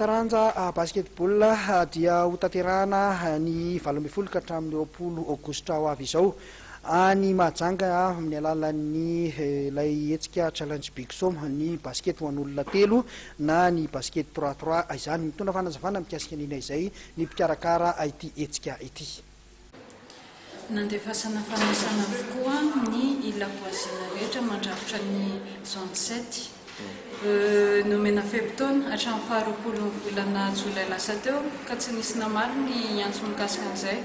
taranja basketball dia hotanterahana ny 20 ka hatramin'ny 20 aogositra ho avy izao any Mahajanga amin'ny alalan'ny ilay hetsika challenge big som ny basket ho an'olona telo na ny basket 3-3 izany mitondra fanazavana mikasika an'ina izay ny mpikarakara ity hetsika ity. Nandefasana fanasana avokoa ny ilakoazina rehetra mandrafitra ny zone 7 nomena febtaona hatramin'ny faharoapolo volana jolay lasa teo ka tsy nisy namaro ny antso mikasika an'izay.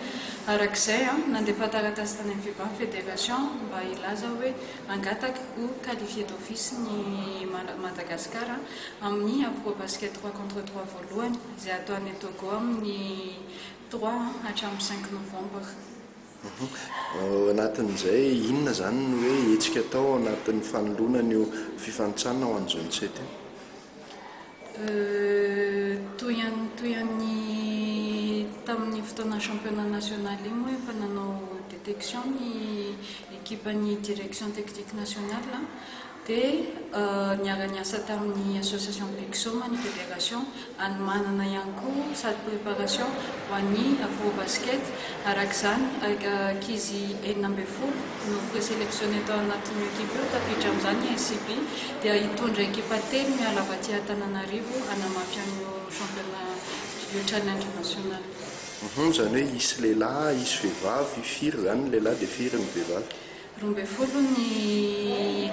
Arak'izay nandefa taratasy tany amin'ny FIBA fédération mba ilaza hoe angataka ho qualifié d'office ny Madagasikara amin'ny avokoa basket 3 contre 3 voalohany izay ataony Togo amin'ny 3 hatramin'ny 5 novembre. Anatin'izay inona zany no hoe hetsika tao anatin'ny fanoloana io fifanitsanana ho an'ny zone 7? Toy an'ny tamin'ny fotoana championnat national iny moa efa nanao détection ny équipe-ny direction technique nationale dia niara-niasa tamin'ny association Big Som ny fédération any manana ihany koa sady préparation ho an'ny avo basket. Arak'izany ankizy 70 no présélectionné tao anatin'ny équipe io tafiditra amin'izany SCB dia hitondra équipe telo miala avy aty Antananarivo hanamafy an'io championnat io challenge national. Zany hoe isy lehilahy isy vehivavy firy zany lehilahy dia firy ny vehivavy? 12 ny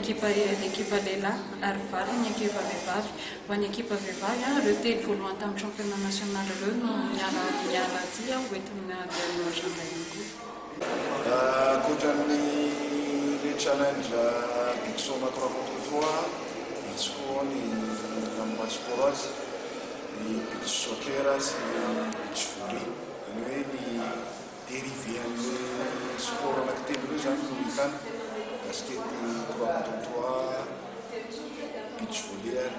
l'équipe lehilahy ary valo ny équipe vehivavy. Ho an'ny équipe vehivavy ireo telo voalohany tamin'ny championnat national ireo no miala aty hoentin'ny dernier agenda ihany koa. Ankoatran'ny le challenge Big Som 3 contre 3 misy koa ny lamba sport ny beach soccer sy ny beach volley zany hoe ny dérivé an'le sport anankitelo ireo zany no hitany basket 3 contre 3 beach volley ary